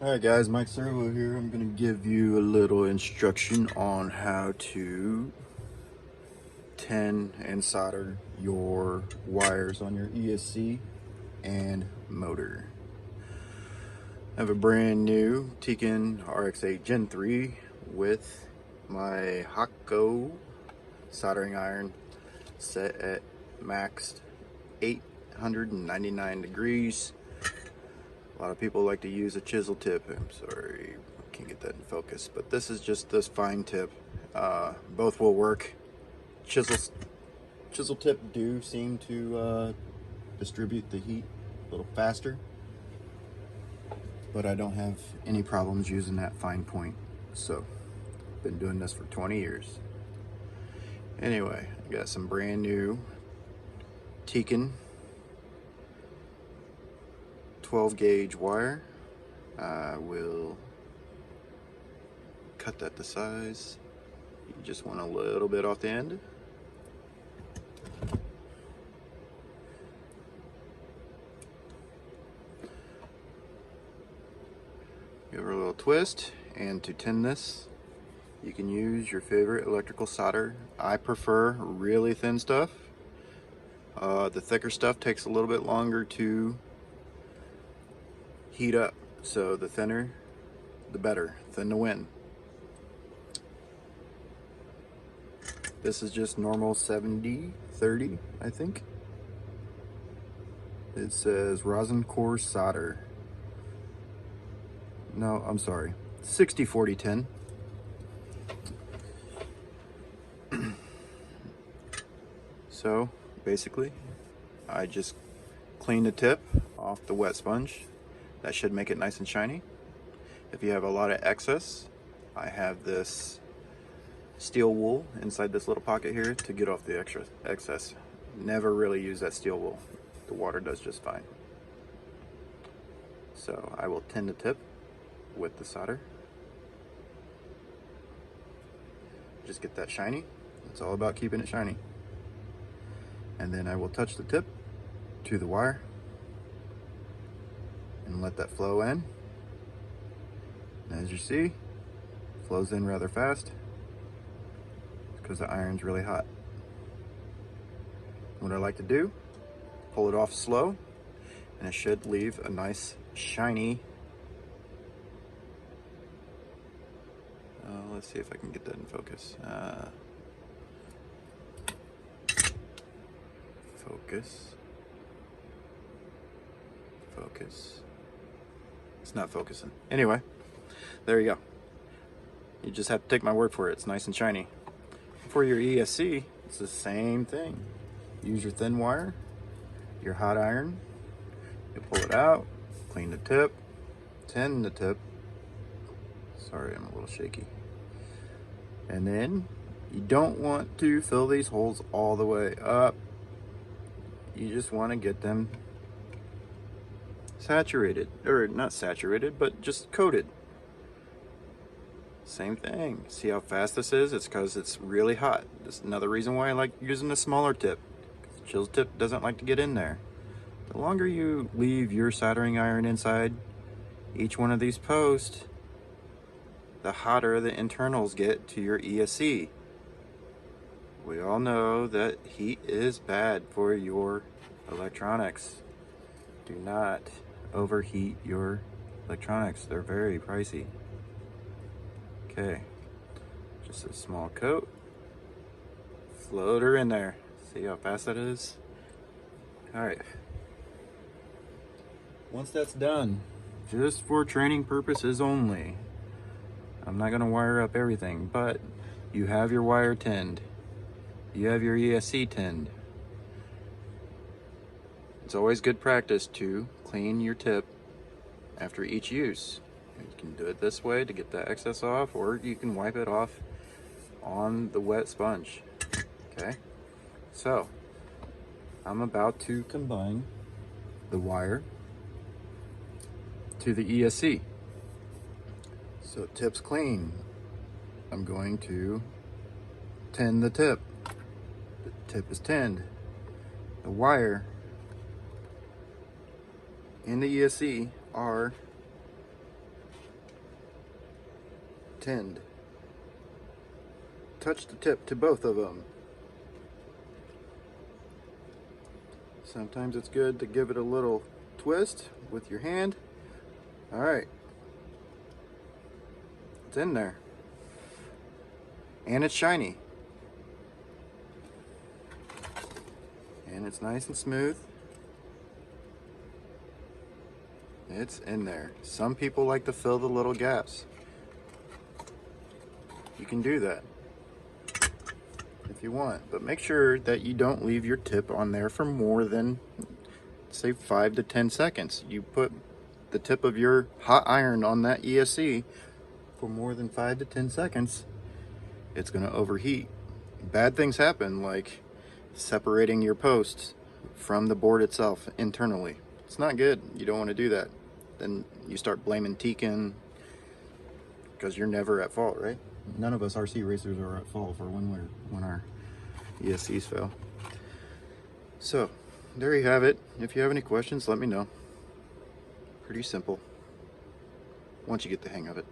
Alright guys, Mike Servo here. I'm going to give you a little instruction on how to tin and solder your wires on your ESC and motor. I have a brand new Tekin RX8 Gen 3 with my Hakko soldering iron set at maxed 899 degrees. A lot of people like to use a chisel tip. I'm sorry, I can't get that in focus, but this is just this fine tip. Both will work. Chisel tip do seem to distribute the heat a little faster, but I don't have any problems using that fine point. So, been doing this for 20 years. Anyway, I got some brand new Tekin 12 gauge wire. I will cut that to size. You just want a little bit off the end. Give her a little twist, and to tin this, you can use your favorite electrical solder. I prefer really thin stuff. The thicker stuff takes a little bit longer to heat up, so the thinner, the better. Thin to win. This is just normal 70-30, I think. It says rosin core solder. No, I'm sorry. 60-40-10. So basically, I just clean the tip off the wet sponge. That should make it nice and shiny. If you have a lot of excess, I have this steel wool inside this little pocket here to get off the extra excess. Never really use that steel wool. The water does just fine. So I will tin the tip with the solder. Just get that shiny. It's all about keeping it shiny. And then I will touch the tip to the wire and let that flow in. And as you see, it flows in rather fast because the iron's really hot. What I like to do, pull it off slow, and it should leave a nice shiny, let's see if I can get that in focus. Focus. It's not focusing. Anyway, there you go. You just have to take my word for it. It's nice and shiny. For your ESC, it's the same thing. Use your thin wire, your hot iron. You pull it out, clean the tip, tin the tip. Sorry, I'm a little shaky. And then you don't want to fill these holes all the way up. You just want to get them saturated, or not saturated, but just coated. Same thing. See how fast this is? It's because it's really hot. That's another reason why I like using the smaller tip. The chisel tip doesn't like to get in there. The longer you leave your soldering iron inside each one of these posts, the hotter the internals get to your ESC. We all know that heat is bad for your electronics. Do not overheat your electronics. They're very pricey. Okay, just a small coat. Float her in there. See how fast that is? All right. Once that's done, just for training purposes only, I'm not gonna wire up everything, but you have your wire tinned. You have your ESC tinned. It's always good practice to clean your tip after each use. You can do it this way to get the excess off, or you can wipe it off on the wet sponge. Okay, so I'm about to combine the wire to the ESC. So tip's clean. I'm going to tin the tip. The tip is tinned. The wire and the ESC are tinned. Touch the tip to both of them. Sometimes it's good to give it a little twist with your hand. All right, it's in there, and it's shiny, and it's nice and smooth. It's in there. Some people like to fill the little gaps. You can do that if you want, but make sure that you don't leave your tip on there for more than, say, 5 to 10 seconds. You put the tip of your hot iron on that ESC for more than 5 to 10 seconds, it's going to overheat. Bad things happen, like separating your posts from the board itself internally. It's not good. You don't want to do that. Then you start blaming Tekin, because you're never at fault, right? None of us RC racers are at fault for when our ESCs fail. So there you have it. If you have any questions, let me know. Pretty simple once you get the hang of it.